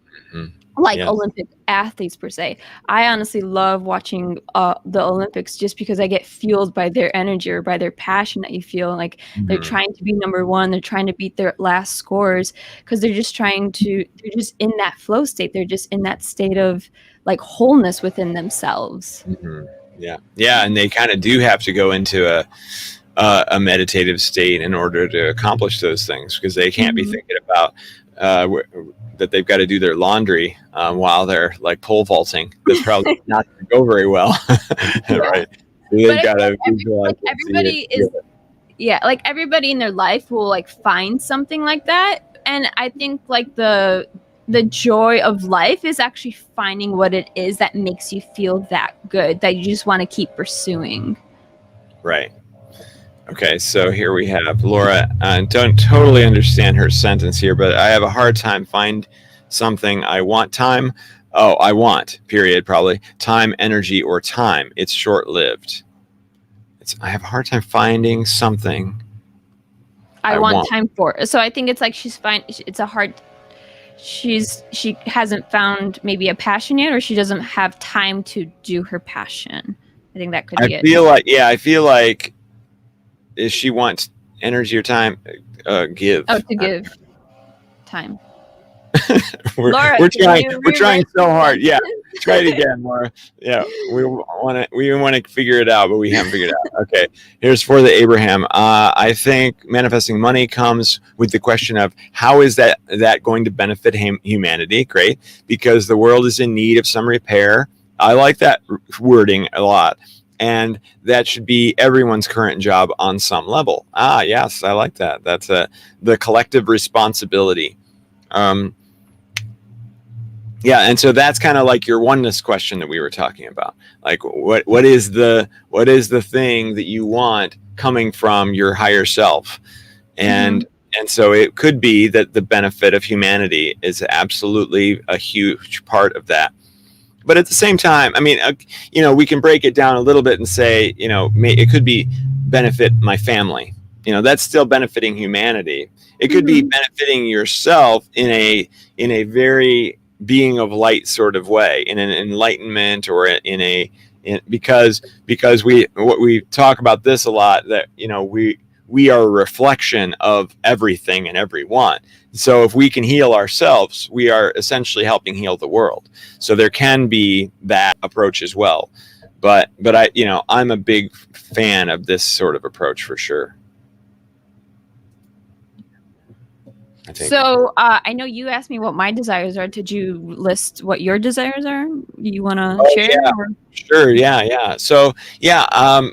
Like Yes. Olympic athletes per se. I honestly love watching the Olympics, just because I get fueled by their energy, or by their passion, that you feel like they're trying to be number one. They're trying to beat their last scores, because they're just in that flow state. They're just in that state of like wholeness within themselves. Yeah. And they kind of do have to go into a meditative state in order to accomplish those things, because they can't be thinking about that they've got to do their laundry while they're like pole vaulting. That's probably not going to go very well. Right. They've got to visualize everybody is like everybody in their life will like find something like that. And I think like the joy of life is actually finding what it is that makes you feel that good, that you just want to keep pursuing. Right. Okay, so here we have Laura. Don't totally understand her sentence here, but I have a hard time find something. I want time. Oh, I want, period, probably. Time, energy, or time. It's short-lived. I have a hard time finding something I want time for. So I think it's like she hasn't found maybe a passion yet, or she doesn't have time to do her passion. I think that could be it. I feel like if she wants energy or time, give. Oh, to give time. we're trying so hard. Yeah, try it again, Laura. Yeah, we want to figure it out, but we haven't figured it out. Okay, here's for the Abraham. I think manifesting money comes with the question of how is that going to benefit humanity? Great, because the world is in need of some repair. I like that wording a lot. And that should be everyone's current job on some level. Yes, I like that. That's the collective responsibility. And so that's kind of like your oneness question that we were talking about. Like, what is the thing that you want coming from your higher self? And so it could be that the benefit of humanity is absolutely a huge part of that. But at the same time, I mean, we can break it down a little bit and say, it could be benefit my family. That's still benefiting humanity. It could be benefiting yourself in a very being of light sort of way, in an enlightenment, or because we talk about this a lot, that we are a reflection of everything and everyone. So if we can heal ourselves, we are essentially helping heal the world. So there can be that approach as well. But I'm a big fan of this sort of approach for sure. I think. So I know you asked me what my desires are. Did you list what your desires are? You want to share? Yeah. Sure. Yeah. So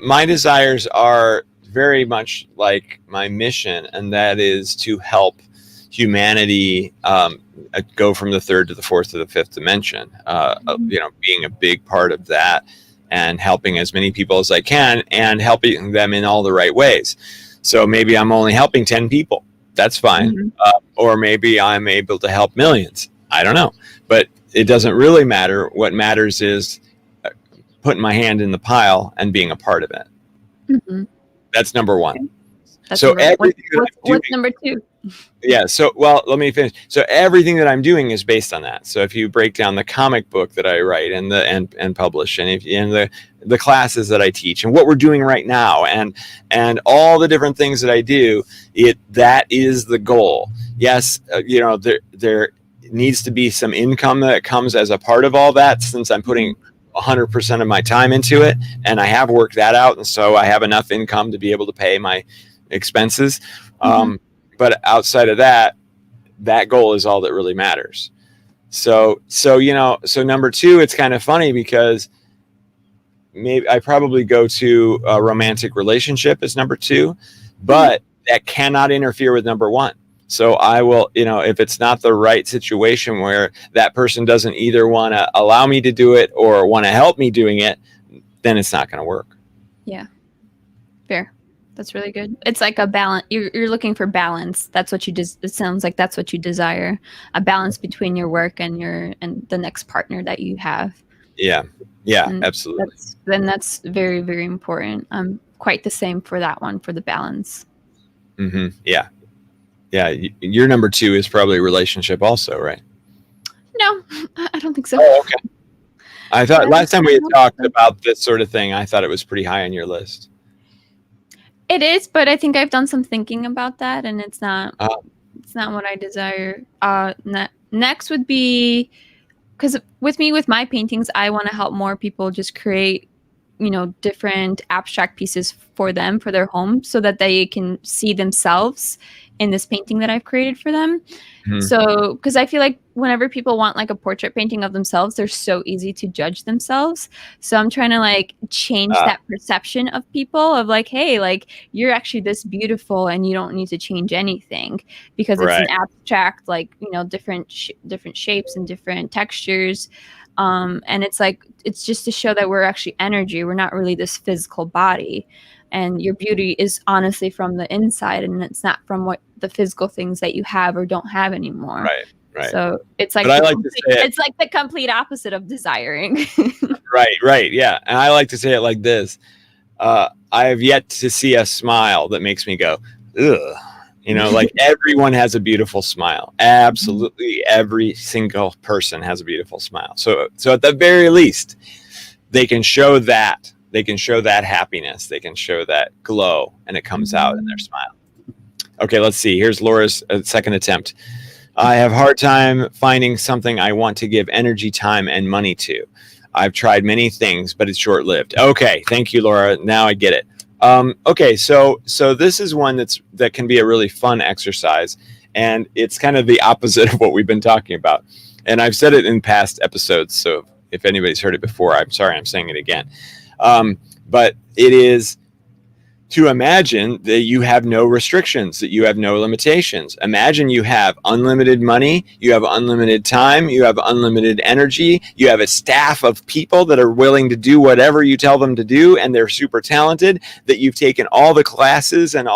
my desires are very much like my mission, and that is to help humanity go from the third to the fourth to the fifth dimension. Being a big part of that, and helping as many people as I can, and helping them in all the right ways. So maybe I'm only helping 10 people. That's fine. Or maybe I'm able to help millions. I don't know. But it doesn't really matter. What matters is putting my hand in the pile and being a part of it. Mm-hmm. That's number one. That's so right. everything What's number two? Yeah. So, well, let me finish. So everything that I'm doing is based on that. So if you break down the comic book that I write and publish, and the classes that I teach, and what we're doing right now, and all the different things that I do, that is the goal. Yes, there needs to be some income that comes as a part of all that, since I'm putting 100% of my time into it, and I have worked that out, and so I have enough income to be able to pay my expenses. But outside of that goal is all that really matters. So number two, it's kind of funny because maybe I probably go to a romantic relationship as number two, but that cannot interfere with number one. So I will, if it's not the right situation where that person doesn't either want to allow me to do it or want to help me doing it, then it's not going to work. Yeah. Fair. That's really good. It's like a balance. You're looking for balance. That's what it sounds like that's what you desire. A balance between your work and the next partner that you have. Yeah. Yeah, absolutely. That's very, very important. I'm quite the same for that one, for the balance. Mm-hmm. Yeah. Yeah. Your number two is probably relationship also, right? No, I don't think so. Oh, okay. I thought last time we had talked about this sort of thing, I thought it was pretty high on your list. It is, but I think I've done some thinking about that, and it's not what I desire. Next would be, because with my paintings, I want to help more people just create, different abstract pieces for them, for their home, so that they can see themselves in this painting that I've created for them. Mm-hmm. So, because I feel like whenever people want like a portrait painting of themselves, they're so easy to judge themselves. So I'm trying to like change that perception of people of like, hey, like you're actually this beautiful and you don't need to change anything, because it's an abstract, like, different shapes and different textures. And it's like, it's just to show that we're actually energy. We're not really this physical body. And your beauty is honestly from the inside, and it's not from what the physical things that you have or don't have anymore. Right. So it's like, it's like the complete opposite of desiring. Right. Yeah. And I like to say it like this. I have yet to see a smile that makes me go, ugh. Like everyone has a beautiful smile. Absolutely every single person has a beautiful smile. So at the very least, they can show that. They can show that happiness. They can show that glow, and it comes out in their smile. Okay, let's see. Here's Laura's second attempt. I have a hard time finding something I want to give energy, time, and money to. I've tried many things, but it's short-lived. Okay, thank you, Laura. Now I get it. Okay, so this is one that can be a really fun exercise, and it's kind of the opposite of what we've been talking about. And I've said it in past episodes, so if anybody's heard it before, I'm sorry, I'm saying it again. But it is to imagine that you have no restrictions, that you have no limitations. Imagine you have unlimited money, you have unlimited time, you have unlimited energy, you have a staff of people that are willing to do whatever you tell them to do, and they're super talented, that you've taken all the classes and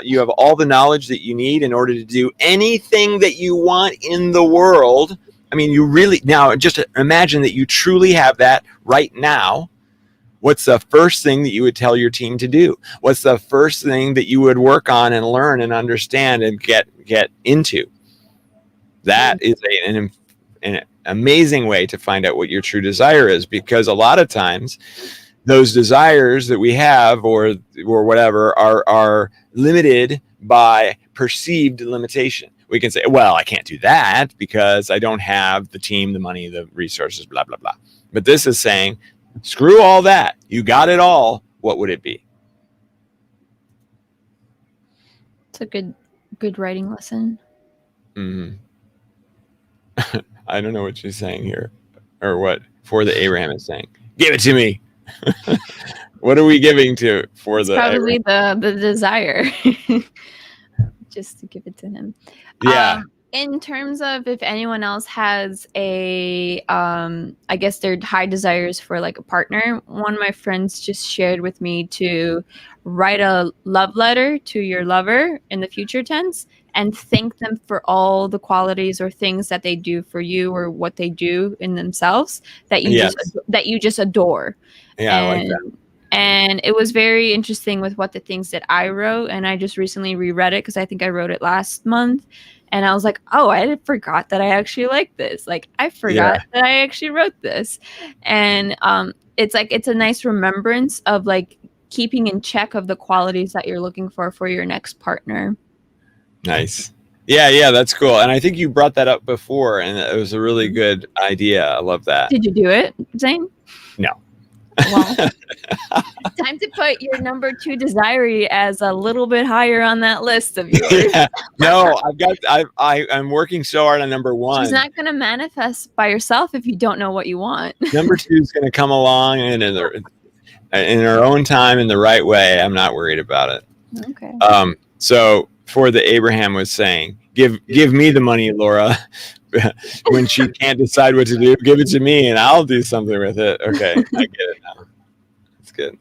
you have all the knowledge that you need in order to do anything that you want in the world. I mean, now just imagine that you truly have that right now. What's the first thing that you would tell your team to do? What's the first thing that you would work on and learn and understand and get into? That is an amazing way to find out what your true desire is, because a lot of times those desires that we have or whatever are limited by perceived limitation. We can say, well, I can't do that because I don't have the team, the money, the resources, blah, blah, blah. But this is saying, screw all that. You got it all. What would it be? It's a good writing lesson. Mm-hmm. I don't know what she's saying here, or what For the Abraham is saying. Give it to me. What are we giving to for it's the probably Abraham? the desire. Just to give it to him. Yeah. In terms of if anyone else has I guess their high desires for like a partner, one of my friends just shared with me to write a love letter to your lover in the future tense and thank them for all the qualities or things that they do for you or what they do in themselves that you just adore. Yeah, I like that. And it was very interesting with what the things that I wrote. And I just recently reread it because I think I wrote it last month. And I was like, oh, I forgot that I actually like this. Like, I forgot that I actually wrote this. And it's like, it's a nice remembrance of like keeping in check of the qualities that you're looking for your next partner. Nice. Yeah, that's cool. And I think you brought that up before, and it was a really good idea. I love that. Did you do it, Xane? No. Well, it's time to put your number 2 desire as a little bit higher on that list of yours. Yeah. No, I'm working so hard on number 1. She's not going to manifest by yourself if you don't know what you want. Number 2 is going to come along and in her own time, in the right way. I'm not worried about it. Okay. So for the Abraham was saying, give me the money, Laura. When she can't decide what to do, give it to me and I'll do something with it. Okay, I get it now. It's good.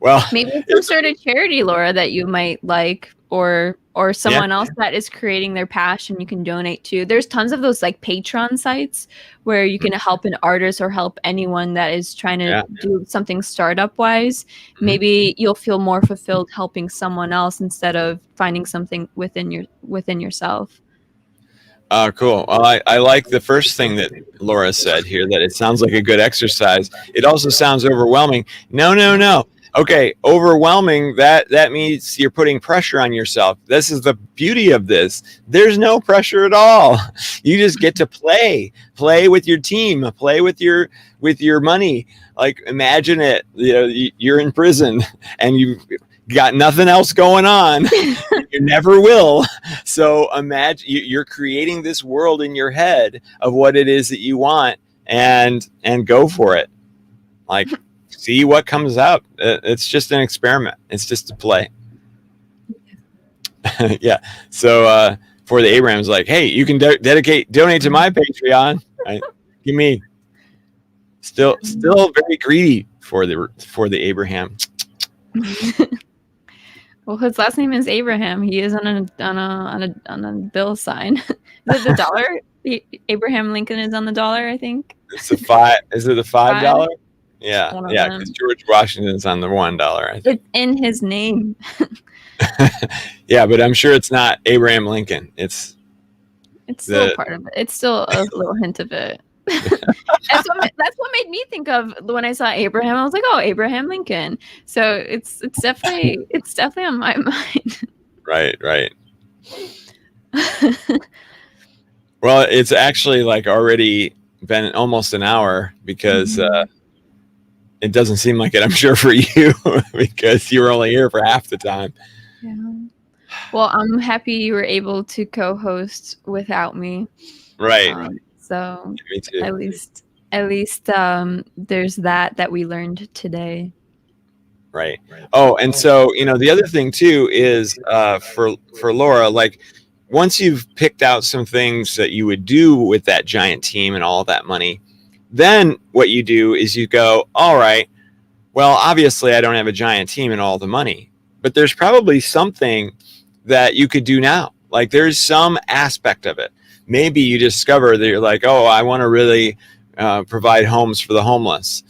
Well, maybe it's some sort of charity, Laura, that you might like, or someone else that is creating their passion you can donate to. There's tons of those like Patreon sites where you can help an artist or help anyone that is trying to do something startup wise. Maybe you'll feel more fulfilled helping someone else instead of finding something within yourself. Cool. Well, I like the first thing that Laura said here, that it sounds like a good exercise. It also sounds overwhelming. No. Okay, overwhelming, that means you're putting pressure on yourself. This is the beauty of this. There's no pressure at all. You just get to play with your team, play with your money. Like, imagine it, you're in prison and you've got nothing else going on. You never will. So imagine you're creating this world in your head of what it is that you want, and go for it. Like, see what comes out. It's just an experiment. It's just a play. Yeah. So for the Abrahams, like, hey, you can donate to my Patreon. Right? Give me. Still very greedy for the Abraham. Well, his last name is Abraham. He is on a bill sign. Is it the dollar? Abraham Lincoln is on the dollar, I think. It's the $5. Is it the $5? Yeah. Because George Washington's on the $1, I think. It's in his name. Yeah, but I'm sure it's not Abraham Lincoln. It's still part of it. It's still a little hint of it. That's what made me think of when I saw Abraham. I was like, oh, Abraham Lincoln. So it's definitely on my mind. Right. Well, it's actually like already been almost an hour, because it doesn't seem like it, I'm sure, for you, because you were only here for half the time. Yeah. Well, I'm happy you were able to co-host without me. Right. So me too. At least there's that we learned today. Right. Oh, and so, the other thing too is for Laura, like, once you've picked out some things that you would do with that giant team and all that money, then what you do is you go, all right, well, obviously I don't have a giant team and all the money, but there's probably something that you could do now. Like, there's some aspect of it. Maybe you discover that you're like, oh, I want to really provide homes for the homeless.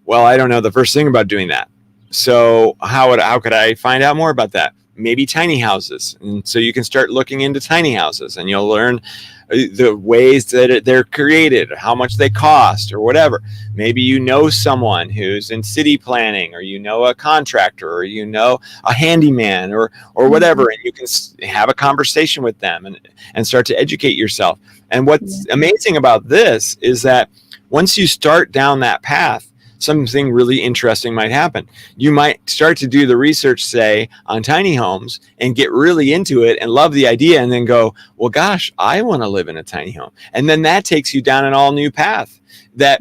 Well, I don't know the first thing about doing that. So how could I find out more about that? Maybe tiny houses. And so you can start looking into tiny houses, and you'll learn the ways that they're created, how much they cost, or whatever. Maybe you know someone who's in city planning, or a contractor, or a handyman, or whatever, and you can have a conversation with them and start to educate yourself. And what's amazing about this is that once you start down that path, something really interesting might happen. You might start to do the research, say, on tiny homes, and get really into it and love the idea, and then go, well, gosh, I want to live in a tiny home. And then that takes you down an all new path that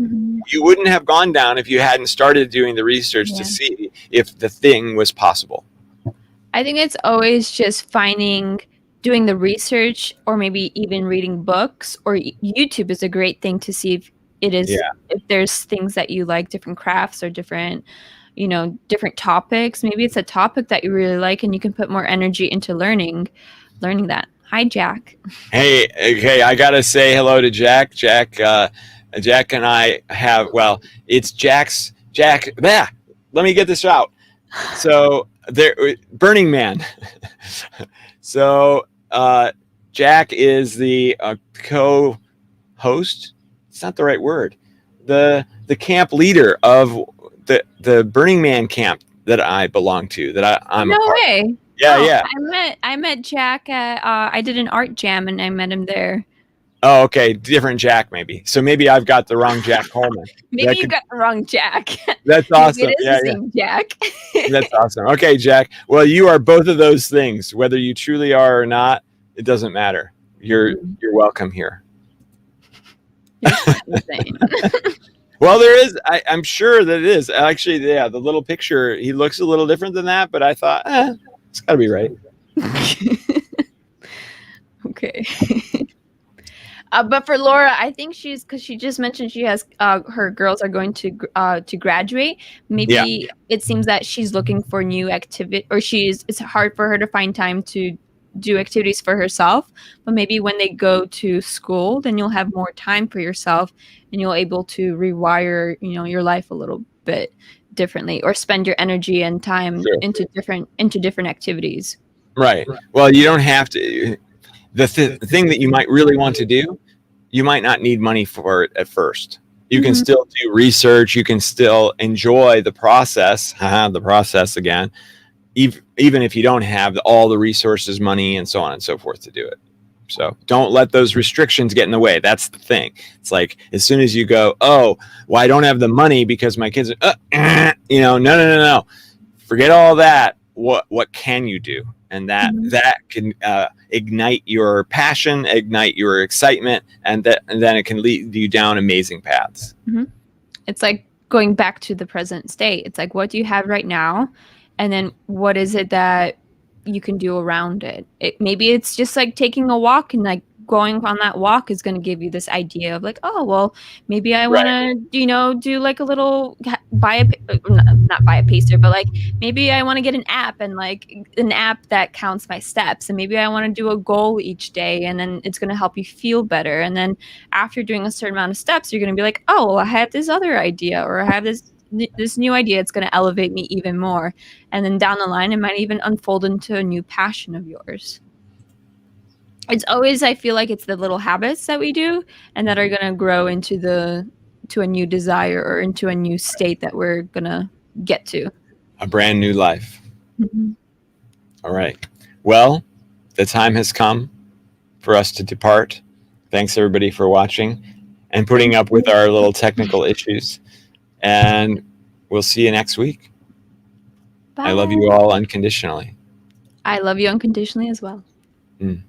you wouldn't have gone down if you hadn't started doing the research to see if the thing was possible. I think it's always just doing the research, or maybe even reading books, or YouTube is a great thing to see if there's things that you like, different crafts or different topics. Maybe it's a topic that you really like, and you can put more energy into learning that. Hi, Jack. Hey, okay, I gotta say hello to Jack. Jack and I have, it's Jack's Jack, let me get this out. So there, Burning Man. So Jack is the co-host. It's not the right word. The camp leader of the Burning Man camp that I belong to. I'm no a part. way. Yeah, Oh, yeah. I met Jack at I did an art jam and I met him there. Oh, okay. Different Jack, maybe. So maybe I've got the wrong Jack Coleman. Maybe you got the wrong Jack. That's awesome. Maybe it is the same Jack. That's awesome. Okay, Jack. Well, you are both of those things. Whether you truly are or not, it doesn't matter. You're welcome here. You're insane. Well, there is. I'm sure that it is. Actually, yeah, the little picture, he looks a little different than that, but I thought, it's got to be right. Okay. But for Laura, I think because she just mentioned she has her girls are going to graduate. Maybe it seems that she's looking for new activity, or it's hard for her to find time to do activities for herself. But maybe when they go to school, then you'll have more time for yourself, and you'll able to rewire your life a little bit differently, or spend your energy and time into different activities. Right. Well, you don't have to. The thing that you might really want to do, you might not need money for it at first. You can still do research. You can still enjoy the process. The process again, even if you don't have all the resources, money, and so on and so forth to do it. So don't let those restrictions get in the way. That's the thing. It's like as soon as you go, oh, well, I don't have the money because my kids are, no. Forget all that. What can you do? And that can ignite your passion, ignite your excitement, and then it can lead you down amazing paths. Mm-hmm. It's like going back to the present state. It's like, what do you have right now? And then what is it that you can do around it? Maybe it's just like taking a walk, and like going on that walk is going to give you this idea of like, oh, well, maybe I want to, do like a little not buy a pacer, but like maybe I want to get an app, and like an app that counts my steps, and maybe I want to do a goal each day, and then it's going to help you feel better. And then after doing a certain amount of steps, you're going to be like, oh, well, I have this other idea, or I have this new idea. It's going to elevate me even more. And then down the line, it might even unfold into a new passion of yours. It's always, I feel like it's the little habits that we do and that are going to grow into a new desire, or into a new state that we're going to get to. A brand new life. Mm-hmm. All right. Well, the time has come for us to depart. Thanks everybody for watching and putting up with our little technical issues. And we'll see you next week. Bye. I love you all unconditionally. I love you unconditionally as well. Mm.